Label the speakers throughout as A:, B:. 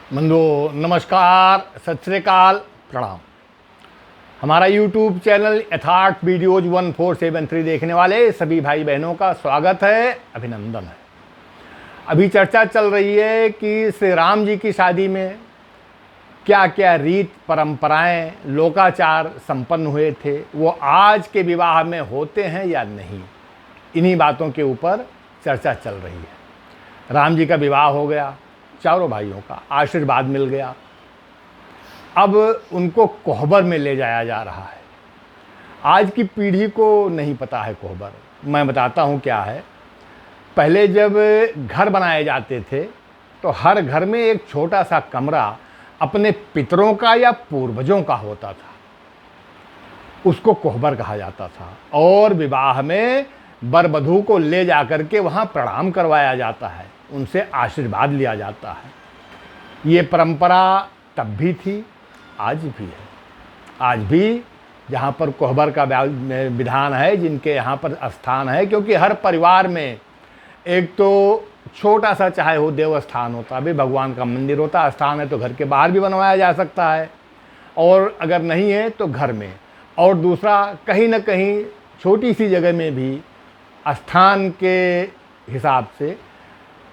A: बंधुओं नमस्कार, सत श्री अकाल, प्रणाम। हमारा YouTube चैनल यथार्थ वीडियोज 1473 देखने वाले सभी भाई बहनों का स्वागत है, अभिनंदन है। अभी चर्चा चल रही है कि श्री राम जी की शादी में क्या क्या रीत परंपराएं लोकाचार संपन्न हुए थे, वो आज के विवाह में होते हैं या नहीं। इन्हीं बातों के ऊपर चर्चा चल रही है। राम जी का विवाह हो गया, चारों भाइयों का आशीर्वाद मिल गया। अब उनको कोहबर में ले जाया जा रहा है। आज की पीढ़ी को नहीं पता है कोहबर, मैं बताता हूँ क्या है। पहले जब घर बनाए जाते थे तो हर घर में एक छोटा सा कमरा अपने पितरों का या पूर्वजों का होता था, उसको कोहबर कहा जाता था। और विवाह में वर वधू को ले जाकर के वहाँ प्रणाम करवाया जाता है, उनसे आशीर्वाद लिया जाता है। ये परंपरा तब भी थी, आज भी है। आज भी जहाँ पर कोहबर का विधान है, जिनके यहाँ पर स्थान है, क्योंकि हर परिवार में एक तो छोटा सा चाहे हो देवस्थान होता, भी भगवान का मंदिर होता, स्थान है तो घर के बाहर भी बनवाया जा सकता है, और अगर नहीं है तो घर में। और दूसरा कहीं ना कहीं छोटी सी जगह में भी स्थान के हिसाब से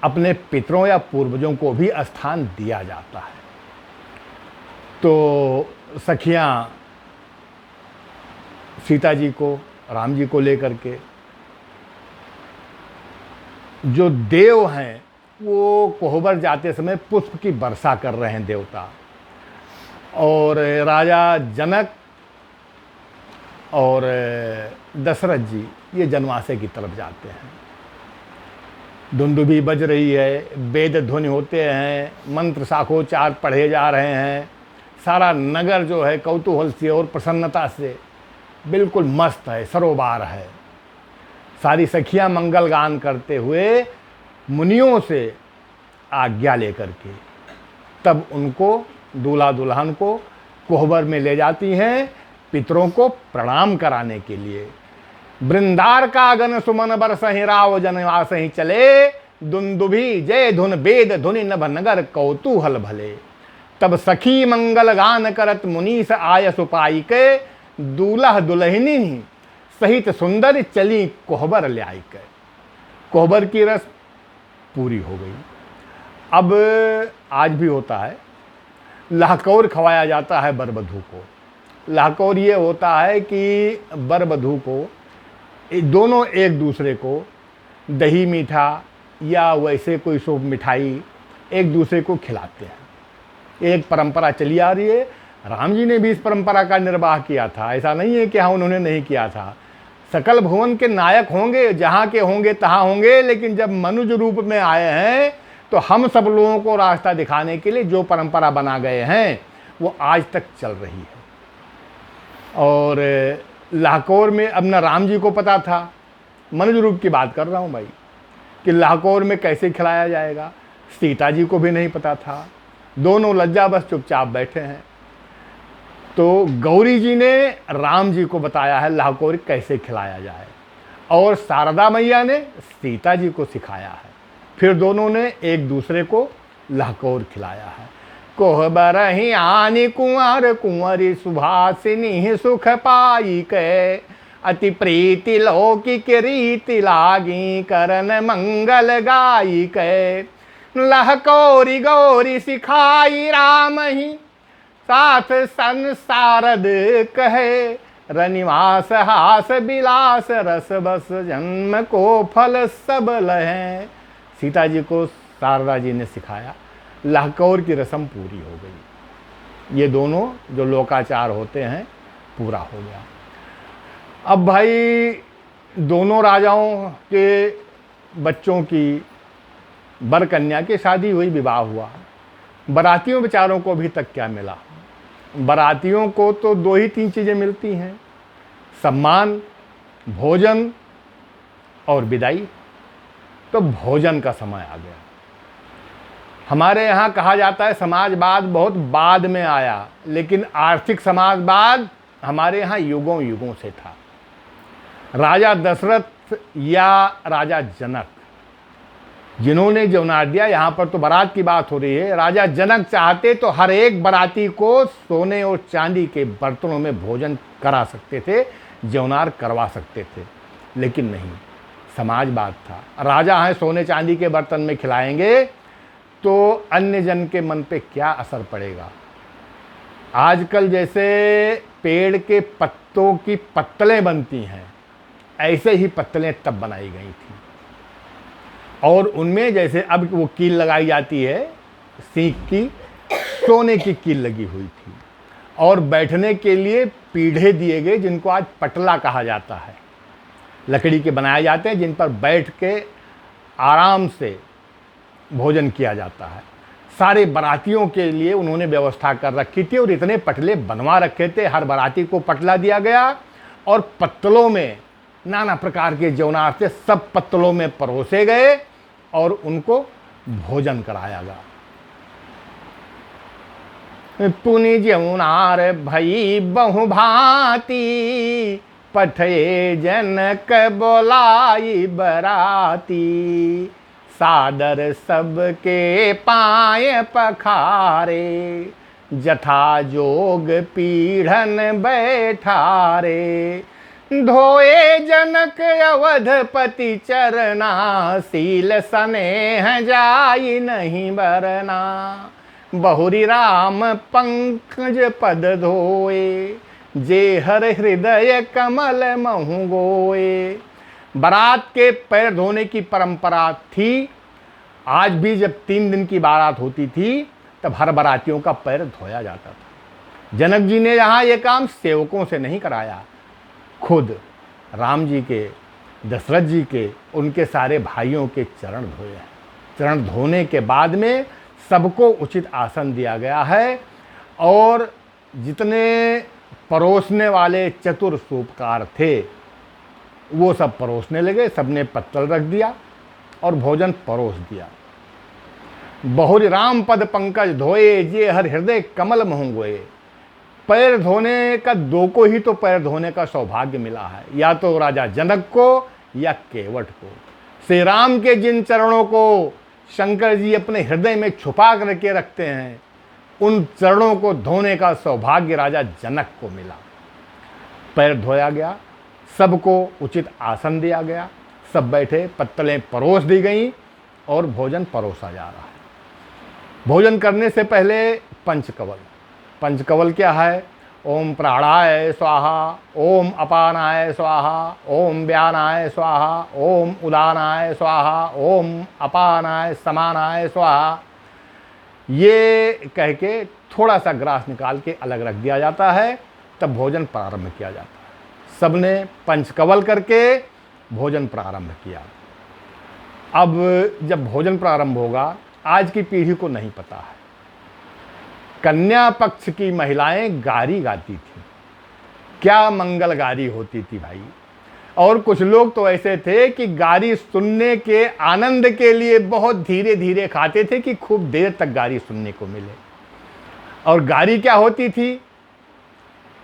A: अपने पितरों या पूर्वजों को भी स्थान दिया जाता है। तो सखियां सीता जी को, राम जी को लेकर के, जो देव हैं वो कोहबर जाते समय पुष्प की वर्षा कर रहे हैं देवता। और राजा जनक और दशरथ जी ये जनवासे की तरफ जाते हैं। दुंदुभी बज रही है, वेद ध्वनि होते हैं, मंत्र शाखोचार पढ़े जा रहे हैं। सारा नगर जो है कौतूहल से और प्रसन्नता से बिल्कुल मस्त है, सरोबार है। सारी सखियां मंगल गान करते हुए मुनियों से आज्ञा लेकर के तब उनको, दूल्हा दुल्हन को कोहबर में ले जाती हैं पितरों को प्रणाम कराने के लिए। वृंदार का गण सुमन बरसहि राव जनवासहि चले, दुंदुभी जय धुन वेद धुनि नभ नगर कौतूहल भले। तब सखी मंगल गान करत मुनीस आय सुपाई के, दूल्हा दुल्हनी सहित सुंदर चली कोहबर ल्याई के। कोहबर की रस्म पूरी हो गई। अब आज भी होता है, लाहकौर खवाया जाता है वर वधू को। लाहकौर ये होता है कि वर वधू को दोनों एक दूसरे को दही मीठा या वैसे कोई शुभ मिठाई एक दूसरे को खिलाते हैं। एक परंपरा चली आ रही है। राम जी ने भी इस परंपरा का निर्वाह किया था, ऐसा नहीं है कि हाँ उन्होंने नहीं किया था। सकल भुवन के नायक होंगे, जहाँ के होंगे तहाँ होंगे, लेकिन जब मनुज रूप में आए हैं तो हम सब लोगों को रास्ता दिखाने के लिए जो परंपरा बना गए हैं वो आज तक चल रही है। और लाहकौर में अब न राम जी को पता था, मनुज रूप की बात कर रहा हूँ भाई, कि लाहकौर में कैसे खिलाया जाएगा। सीता जी को भी नहीं पता था, दोनों लज्जा बस चुपचाप बैठे हैं। तो गौरी जी ने राम जी को बताया है लाहकौर कैसे खिलाया जाए, और शारदा मैया ने सीता जी को सिखाया है। फिर दोनों ने एक दूसरे को लाहकौर खिलाया है। कोहबर ही आनी कुंवर कुंवरी सुभासिनी सुख पाई के, अति प्रीति लौकिक रीति लागी करन मंगल गाई के। लहकौरी गौरी सिखाई राम ही साथ संसारद कहे, रनिवास हास विलास रस बस जन्म को फल सब लहे। सीता जी को शारदा जी ने सिखाया, लाहकौर की रस्म पूरी हो गई। ये दोनों जो लोकाचार होते हैं पूरा हो गया। अब भाई दोनों राजाओं के बच्चों की, वर कन्या की शादी हुई, विवाह हुआ। बारातियों बेचारों को अभी तक क्या मिला? बारातियों को तो दो ही तीन चीज़ें मिलती हैं, सम्मान, भोजन और विदाई। तो भोजन का समय आ गया। हमारे यहाँ कहा जाता है समाजवाद बहुत बाद में आया, लेकिन आर्थिक समाजवाद हमारे यहाँ युगों युगों से था। राजा दशरथ या राजा जनक जिन्होंने जौनार दिया। यहाँ पर तो बारात की बात हो रही है। राजा जनक चाहते तो हर एक बाराती को सोने और चांदी के बर्तनों में भोजन करा सकते थे, जौनार करवा सकते थे, लेकिन नहीं, समाजवाद था। राजा हैं, सोने चांदी के बर्तन में खिलाएंगे तो अन्य जन के मन पे क्या असर पड़ेगा। आजकल जैसे पेड़ के पत्तों की पत्तलें बनती हैं, ऐसे ही पत्तलें तब बनाई गई थी, और उनमें जैसे अब वो कील लगाई जाती है सीख की, सोने की कील लगी हुई थी, और बैठने के लिए पीढ़े दिए गए जिनको आज पटला कहा जाता है, लकड़ी के बनाए जाते हैं, जिन पर बैठ के आराम से भोजन किया जाता है। सारे बारातियों के लिए उन्होंने व्यवस्था कर रखी थी, और इतने पटले बनवा रखे थे, हर बाराती को पटला दिया गया, और पत्तलों में नाना प्रकार के जौनार से सब पत्तलों में परोसे गए और उनको भोजन कराया गया। पुनि जौनार भई बहुभांति, पठये जनक बोलाई बराती, सादर सबके पाए पखारे, जथा जोग पीढ़न बैठारे, धोए जनक अवधपति चरना, सील स्नेह जाई नहीं बरना, बहुरी राम पंकज पद धोए, जे हर हृदय कमल महु गोए। बारात के पैर धोने की परंपरा थी। आज भी जब 3 दिन की बारात होती थी तब हर बारातियों का पैर धोया जाता था। जनक जी ने यहाँ ये काम सेवकों से नहीं कराया, खुद राम जी के, दशरथ जी के, उनके सारे भाइयों के चरण धोए हैं। चरण धोने के बाद में सबको उचित आसन दिया गया है, और जितने परोसने वाले चतुर सूपकार थे वो सब परोसने लगे, सबने पत्तल रख दिया और भोजन परोस दिया। बहुरी राम पद पंकज धोए, जे हर हृदय कमल महु गोए। पैर धोने का, 2 को ही तो पैर धोने का सौभाग्य मिला है, या तो राजा जनक को या केवट को। श्री राम के जिन चरणों को शंकर जी अपने हृदय में छुपा करके रखते हैं, उन चरणों को धोने का सौभाग्य राजा जनक को मिला। पैर धोया गया, सबको उचित आसन दिया गया, सब बैठे, पत्तलें परोस दी गईं और भोजन परोसा जा रहा है। भोजन करने से पहले पंचकवल। पंचकवल क्या है? ओम प्राणाय स्वाहा, ओम अपानाय स्वाहा, ओम व्यानाय स्वाहा, ओम उदानाय स्वाहा, ओम अपानाय समानाय स्वाहा। ये कह के थोड़ा सा ग्रास निकाल के अलग रख दिया जाता है, तब भोजन प्रारंभ किया जाता है। सबने पंचकवल करके भोजन प्रारंभ किया। अब जब भोजन प्रारंभ होगा, आज की पीढ़ी को नहीं पता है, कन्या पक्ष की महिलाएं गारी गाती थी। क्या मंगल गारी होती थी भाई। और कुछ लोग तो ऐसे थे कि गारी सुनने के आनंद के लिए बहुत धीरे धीरे खाते थे कि खूब देर तक गारी सुनने को मिले। और गारी क्या होती थी?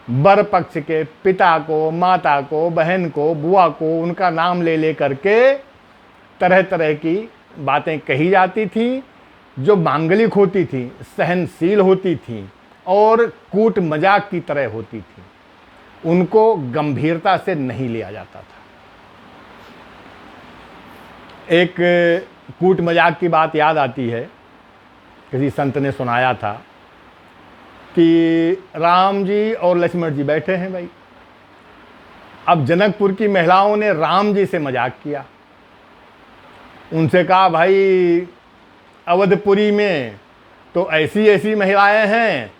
A: वर पक्ष के पिता को, माता को, बहन को, बुआ को, उनका नाम ले ले करके तरह तरह की बातें कही जाती थी, जो मांगलिक होती थी, सहनशील होती थी और कूट मजाक की तरह होती थी। उनको गंभीरता से नहीं लिया जाता था। एक कूट मजाक की बात याद आती है, किसी संत ने सुनाया था कि राम जी और लक्ष्मण जी बैठे हैं भाई। अब जनकपुर की महिलाओं ने राम जी से मजाक किया, उनसे कहा भाई अवधपुरी में तो ऐसी ऐसी महिलाएं हैं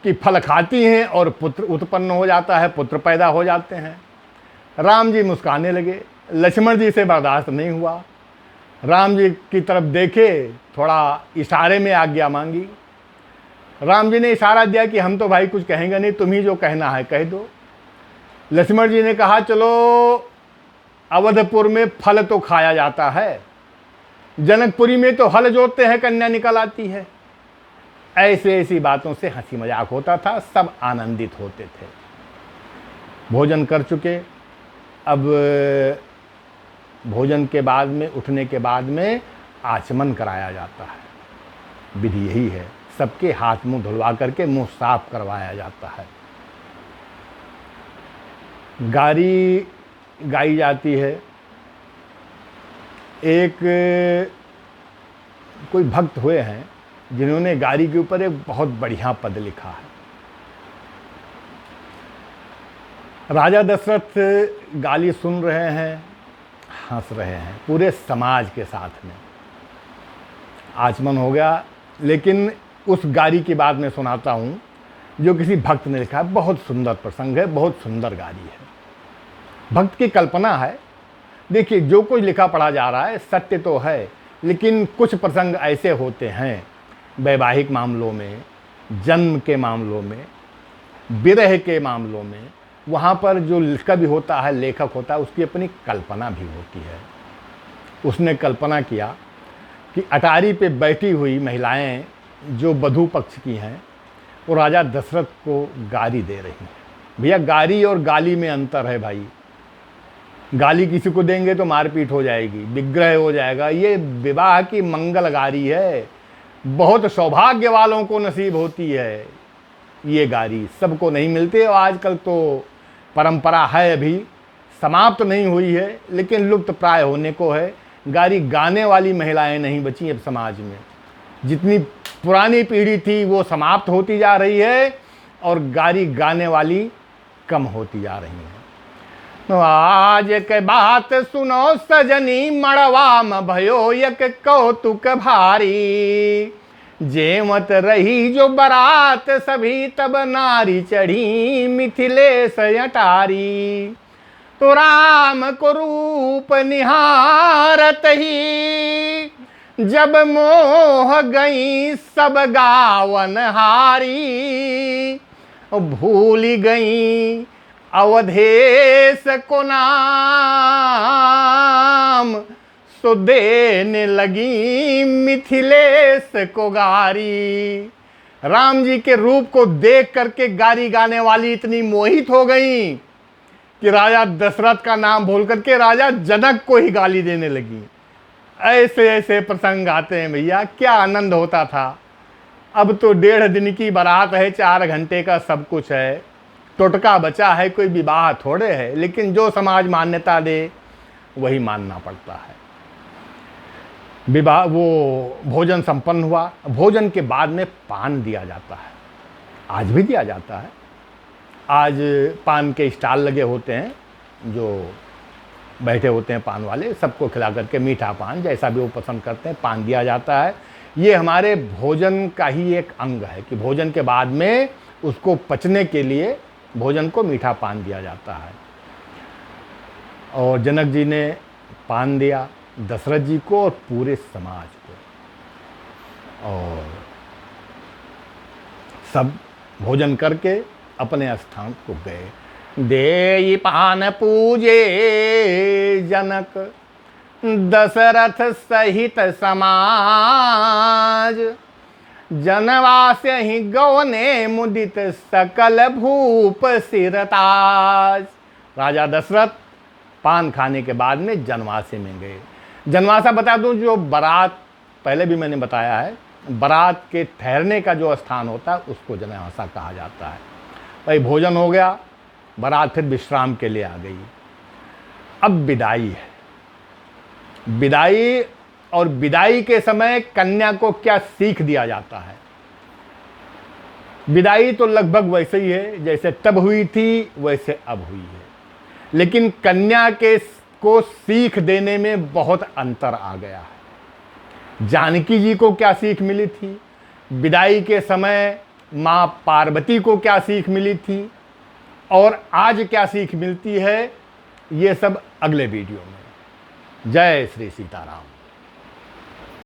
A: कि फल खाती हैं और पुत्र उत्पन्न हो जाता है, पुत्र पैदा हो जाते हैं। राम जी मुस्कुराने लगे, लक्ष्मण जी से बर्दाश्त नहीं हुआ, राम जी की तरफ देखे, थोड़ा इशारे में आज्ञा मांगी। राम जी ने इशारा दिया कि हम तो भाई कुछ कहेंगे नहीं, तुम ही जो कहना है कह दो। लक्ष्मण जी ने कहा चलो अवधपुर में फल तो खाया जाता है, जनकपुरी में तो हल जोतते हैं, कन्या निकल आती है। ऐसे ऐसी बातों से हंसी मजाक होता था, सब आनंदित होते थे। भोजन कर चुके, अब भोजन के बाद में, उठने के बाद में आचमन कराया जाता है। विधि यही है, सबके हाथ मुंह धुलवा करके मुंह साफ करवाया जाता है। गारी गाई जाती है। एक कोई भक्त हुए हैं जिन्होंने गारी के ऊपर एक बहुत बढ़िया पद लिखा है। राजा दशरथ गाली सुन रहे हैं, हंस रहे हैं पूरे समाज के साथ में। आचमन हो गया, लेकिन उस गारी की बात मैं सुनाता हूँ जो किसी भक्त ने लिखा है। बहुत सुंदर प्रसंग है, बहुत सुंदर गारी है, भक्त की कल्पना है। देखिए, जो कुछ लिखा पढ़ा जा रहा है सत्य तो है, लेकिन कुछ प्रसंग ऐसे होते हैं वैवाहिक मामलों में, जन्म के मामलों में, विरह के मामलों में, वहाँ पर जो कवि होता है, लेखक होता है, उसकी अपनी कल्पना भी होती है। उसने कल्पना किया कि अटारी पे बैठी हुई महिलाएं जो वधू पक्ष की हैं, वो राजा दशरथ को गाली दे रही हैं। भैया, गाली और गाली में अंतर है भाई। गाली किसी को देंगे तो मारपीट हो जाएगी, विग्रह हो जाएगा। ये विवाह की मंगल गारी है, बहुत सौभाग्य वालों को नसीब होती है ये गारी, सबको नहीं मिलती। और आजकल तो परंपरा है, अभी समाप्त नहीं हुई है, लेकिन लुप्त प्राय होने को है। गारी गाने वाली महिलाएं नहीं बची अब समाज में। जितनी पुरानी पीढ़ी थी वो समाप्त होती जा रही है और गारी गाने वाली कम होती जा रही है। तो आज के बात सुनो सजनी, मड़वा में भयो यक कौतुक भारी। जेमत रही जो बारात सभी, तब नारी चढ़ी मिथिलेश अटारी। तो राम को रूप निहारत ही, जब मोह गई सब गावन हारी। भूल गई अवधेश को नाम, सो देने लगी मिथिलेश को गारी। राम जी के रूप को देख करके गारी गाने वाली इतनी मोहित हो गई कि राजा दशरथ का नाम भूल करके राजा जनक को ही गाली देने लगी। ऐसे ऐसे प्रसंग आते हैं भैया, क्या आनंद होता था। अब तो 1.5 दिन की बारात है, 4 घंटे का सब कुछ है, टोटका बचा है, कोई विवाह थोड़े है। लेकिन जो समाज मान्यता दे वही मानना पड़ता है। विवाह, वो भोजन संपन्न हुआ। भोजन के बाद में पान दिया जाता है, आज भी दिया जाता है। आज पान के स्टॉल लगे होते हैं, जो बैठे होते हैं पान वाले, सबको खिला करके मीठा पान जैसा भी वो पसंद करते हैं पान दिया जाता है। ये हमारे भोजन का ही एक अंग है कि भोजन के बाद में उसको पचने के लिए भोजन को मीठा पान दिया जाता है। और जनक जी ने पान दिया दशरथ जी को और पूरे समाज को, और सब भोजन करके अपने स्थान को गए। देई पान पूजे जनक दशरथ सहित समाज। जनवास ही गौने मुदित सकल भूप सिरताज। राजा दशरथ पान खाने के बाद में जनवासे में गए। जनवासा बता दूं, जो बारात, पहले भी मैंने बताया है, बारात के ठहरने का जो स्थान होता है उसको जनवासा कहा जाता है। भाई भोजन हो गया, बारात फिर विश्राम के लिए आ गई। अब विदाई है। विदाई, और विदाई के समय कन्या को क्या सीख दिया जाता है। विदाई तो लगभग वैसे ही है जैसे तब हुई थी, वैसे अब हुई है, लेकिन कन्या के को सीख देने में बहुत अंतर आ गया है। जानकी जी को क्या सीख मिली थी, विदाई के समय माँ पार्वती को क्या सीख मिली थी, और आज क्या सीख मिलती है, ये सब अगले वीडियो में। जय श्री सीताराम।